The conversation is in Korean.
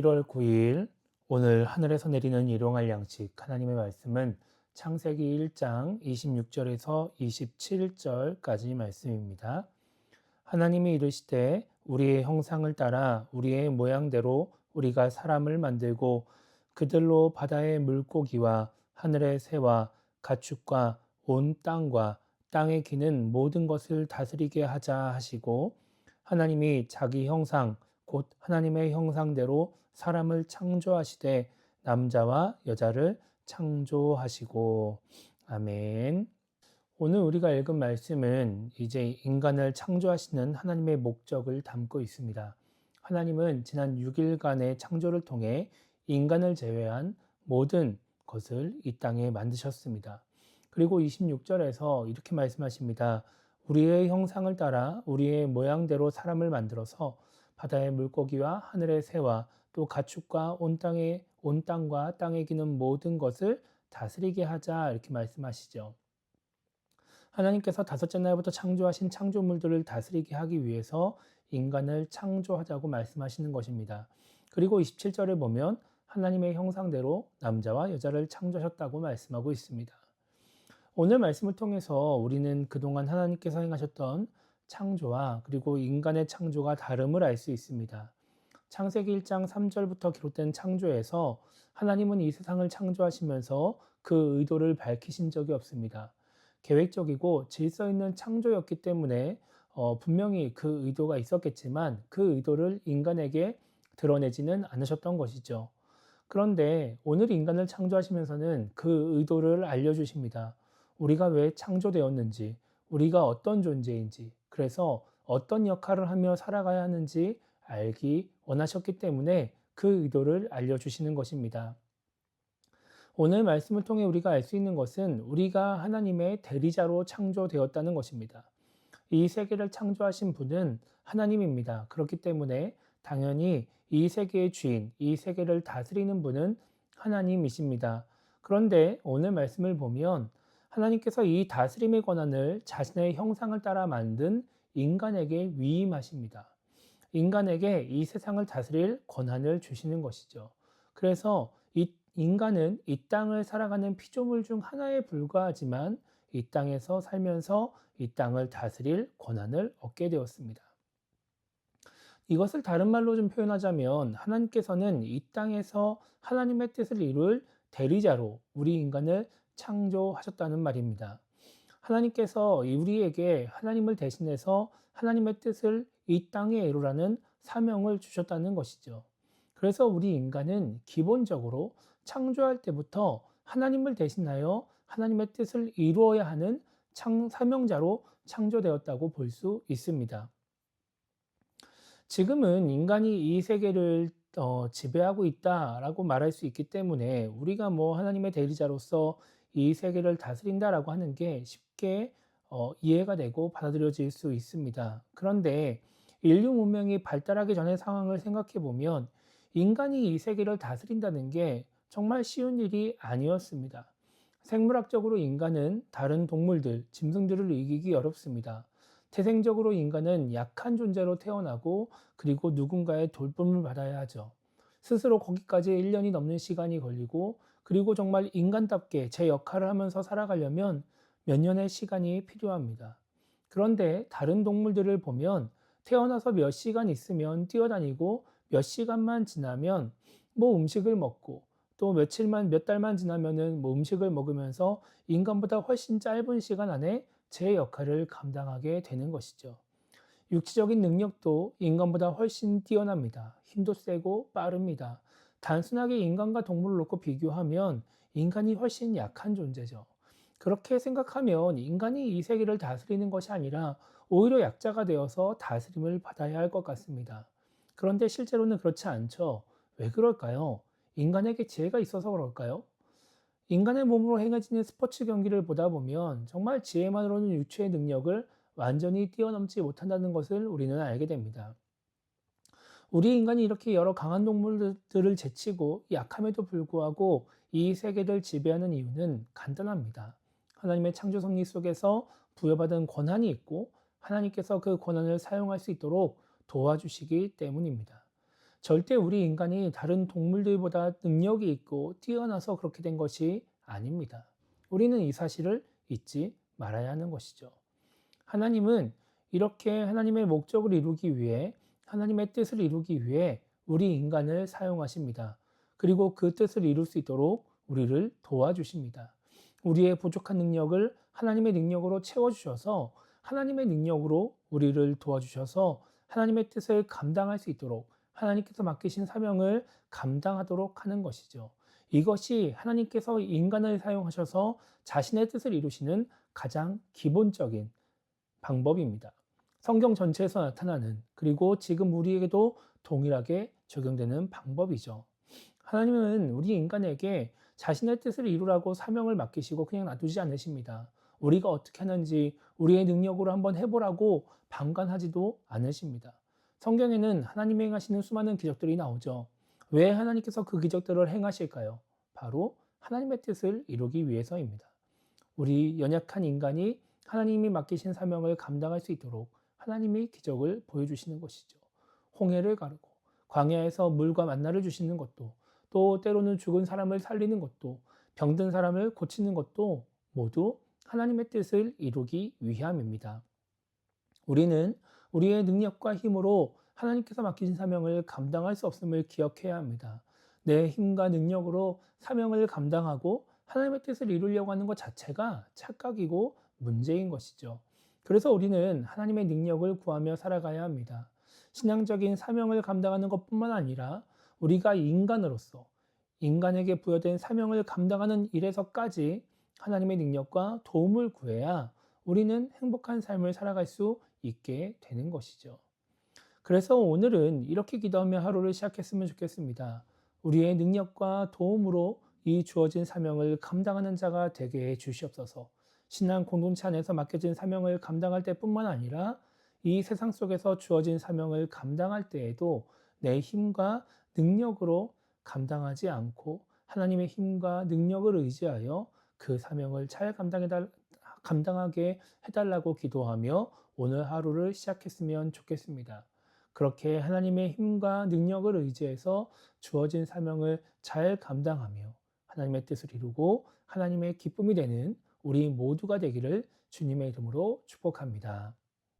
1월 9일 오늘 하늘에서 내리는 일용할 양식 하나님의 말씀은 창세기 1장 26절에서 27절까지 말씀입니다. 하나님이 이르시되 우리의 형상을 따라 우리의 모양대로 우리가 사람을 만들고 그들로 바다의 물고기와 하늘의 새와 가축과 온 땅과 땅에 기는 모든 것을 다스리게 하자 하시고 하나님이 자기 형상 곧 하나님의 형상대로 사람을 창조하시되 남자와 여자를 창조하시고 아멘. 오늘 우리가 읽은 말씀은 이제 인간을 창조하시는 하나님의 목적을 담고 있습니다. 하나님은 지난 6일간의 창조를 통해 인간을 제외한 모든 것을 이 땅에 만드셨습니다. 그리고 26절에서 이렇게 말씀하십니다. 우리의 형상을 따라 우리의 모양대로 사람을 만들어서 바다의 물고기와 하늘의 새와 또 가축과 온 땅과 땅에 기는 모든 것을 다스리게 하자 이렇게 말씀하시죠. 하나님께서 다섯째 날부터 창조하신 창조물들을 다스리게 하기 위해서 인간을 창조하자고 말씀하시는 것입니다. 그리고 27절에 보면 하나님의 형상대로 남자와 여자를 창조하셨다고 말씀하고 있습니다. 오늘 말씀을 통해서 우리는 그동안 하나님께서 행하셨던 창조와 그리고 인간의 창조가 다름을 알 수 있습니다. 창세기 1장 3절부터 기록된 창조에서 하나님은 이 세상을 창조하시면서 그 의도를 밝히신 적이 없습니다. 계획적이고 질서 있는 창조였기 때문에 분명히 그 의도가 있었겠지만 그 의도를 인간에게 드러내지는 않으셨던 것이죠. 그런데 오늘 인간을 창조하시면서는 그 의도를 알려주십니다. 우리가 왜 창조되었는지, 우리가 어떤 존재인지, 그래서 어떤 역할을 하며 살아가야 하는지 알기 원하셨기 때문에 그 의도를 알려주시는 것입니다. 오늘 말씀을 통해 우리가 알 수 있는 것은 우리가 하나님의 대리자로 창조되었다는 것입니다. 이 세계를 창조하신 분은 하나님입니다. 그렇기 때문에 당연히 이 세계의 주인, 이 세계를 다스리는 분은 하나님이십니다. 그런데 오늘 말씀을 보면 하나님께서 이 다스림의 권한을 자신의 형상을 따라 만든 인간에게 위임하십니다. 인간에게 이 세상을 다스릴 권한을 주시는 것이죠. 그래서 이 인간은 이 땅을 살아가는 피조물 중 하나에 불과하지만 이 땅에서 살면서 이 땅을 다스릴 권한을 얻게 되었습니다. 이것을 다른 말로 좀 표현하자면 하나님께서는 이 땅에서 하나님의 뜻을 이룰 대리자로 우리 인간을 창조하셨다는 말입니다. 하나님께서 우리에게 하나님을 대신해서 하나님의 뜻을 이 땅에 이루라는 사명을 주셨다는 것이죠. 그래서 우리 인간은 기본적으로 창조할 때부터 하나님을 대신하여 하나님의 뜻을 이루어야 하는 사명자로 창조되었다고 볼 수 있습니다. 지금은 인간이 이 세계를 지배하고 있다라고 말할 수 있기 때문에 우리가 하나님의 대리자로서 이 세계를 다스린다라고 하는 게 쉽게 이해가 되고 받아들여질 수 있습니다. 그런데 인류 문명이 발달하기 전의 상황을 생각해 보면 인간이 이 세계를 다스린다는 게 정말 쉬운 일이 아니었습니다. 생물학적으로 인간은 다른 동물들, 짐승들을 이기기 어렵습니다. 태생적으로 인간은 약한 존재로 태어나고 그리고 누군가의 돌봄을 받아야 하죠. 스스로 거기까지 1년이 넘는 시간이 걸리고 그리고 정말 인간답게 제 역할을 하면서 살아가려면 몇 년의 시간이 필요합니다. 그런데 다른 동물들을 보면 태어나서 몇 시간 있으면 뛰어다니고 몇 시간만 지나면 음식을 먹고 또 몇 달만 지나면은 음식을 먹으면서 인간보다 훨씬 짧은 시간 안에 제 역할을 감당하게 되는 것이죠. 육체적인 능력도 인간보다 훨씬 뛰어납니다. 힘도 세고 빠릅니다. 단순하게 인간과 동물을 놓고 비교하면 인간이 훨씬 약한 존재죠. 그렇게 생각하면 인간이 이 세계를 다스리는 것이 아니라 오히려 약자가 되어서 다스림을 받아야 할 것 같습니다. 그런데 실제로는 그렇지 않죠. 왜 그럴까요? 인간에게 지혜가 있어서 그럴까요? 인간의 몸으로 행해지는 스포츠 경기를 보다 보면 정말 지혜만으로는 유추의 능력을 완전히 뛰어넘지 못한다는 것을 우리는 알게 됩니다. 우리 인간이 이렇게 여러 강한 동물들을 제치고 약함에도 불구하고 이 세계를 지배하는 이유는 간단합니다. 하나님의 창조 섭리 속에서 부여받은 권한이 있고 하나님께서 그 권한을 사용할 수 있도록 도와주시기 때문입니다. 절대 우리 인간이 다른 동물들보다 능력이 있고 뛰어나서 그렇게 된 것이 아닙니다. 우리는 이 사실을 잊지 말아야 하는 것이죠. 하나님은 이렇게 하나님의 목적을 이루기 위해, 하나님의 뜻을 이루기 위해 우리 인간을 사용하십니다. 그리고 그 뜻을 이룰 수 있도록 우리를 도와주십니다. 우리의 부족한 능력을 하나님의 능력으로 채워주셔서 하나님의 능력으로 우리를 도와주셔서 하나님의 뜻을 감당할 수 있도록 하나님께서 맡기신 사명을 감당하도록 하는 것이죠. 이것이 하나님께서 인간을 사용하셔서 자신의 뜻을 이루시는 가장 기본적인 방법입니다. 성경 전체에서 나타나는, 그리고 지금 우리에게도 동일하게 적용되는 방법이죠. 하나님은 우리 인간에게 자신의 뜻을 이루라고 사명을 맡기시고 그냥 놔두지 않으십니다. 우리가 어떻게 하는지 우리의 능력으로 한번 해보라고 방관하지도 않으십니다. 성경에는 하나님이 행하시는 수많은 기적들이 나오죠. 왜 하나님께서 그 기적들을 행하실까요? 바로 하나님의 뜻을 이루기 위해서입니다. 우리 연약한 인간이 하나님이 맡기신 사명을 감당할 수 있도록 하나님이 기적을 보여주시는 것이죠. 홍해를 가르고 광야에서 물과 만나를 주시는 것도, 또 때로는 죽은 사람을 살리는 것도, 병든 사람을 고치는 것도 모두 하나님의 뜻을 이루기 위함입니다. 우리는 우리의 능력과 힘으로 하나님께서 맡기신 사명을 감당할 수 없음을 기억해야 합니다. 내 힘과 능력으로 사명을 감당하고 하나님의 뜻을 이루려고 하는 것 자체가 착각이고 문제인 것이죠. 그래서 우리는 하나님의 능력을 구하며 살아가야 합니다. 신앙적인 사명을 감당하는 것뿐만 아니라 우리가 인간으로서 인간에게 부여된 사명을 감당하는 일에서까지 하나님의 능력과 도움을 구해야 우리는 행복한 삶을 살아갈 수 있게 되는 것이죠. 그래서 오늘은 이렇게 기도하며 하루를 시작했으면 좋겠습니다. 우리의 능력과 도움으로 이 주어진 사명을 감당하는 자가 되게 해 주시옵소서. 신앙 공동체 안에서 맡겨진 사명을 감당할 때뿐만 아니라 이 세상 속에서 주어진 사명을 감당할 때에도 내 힘과 능력으로 감당하지 않고 하나님의 힘과 능력을 의지하여 그 사명을 잘 감당하게 해달라고 기도하며 오늘 하루를 시작했으면 좋겠습니다. 그렇게 하나님의 힘과 능력을 의지해서 주어진 사명을 잘 감당하며 하나님의 뜻을 이루고 하나님의 기쁨이 되는 우리 모두가 되기를 주님의 이름으로 축복합니다.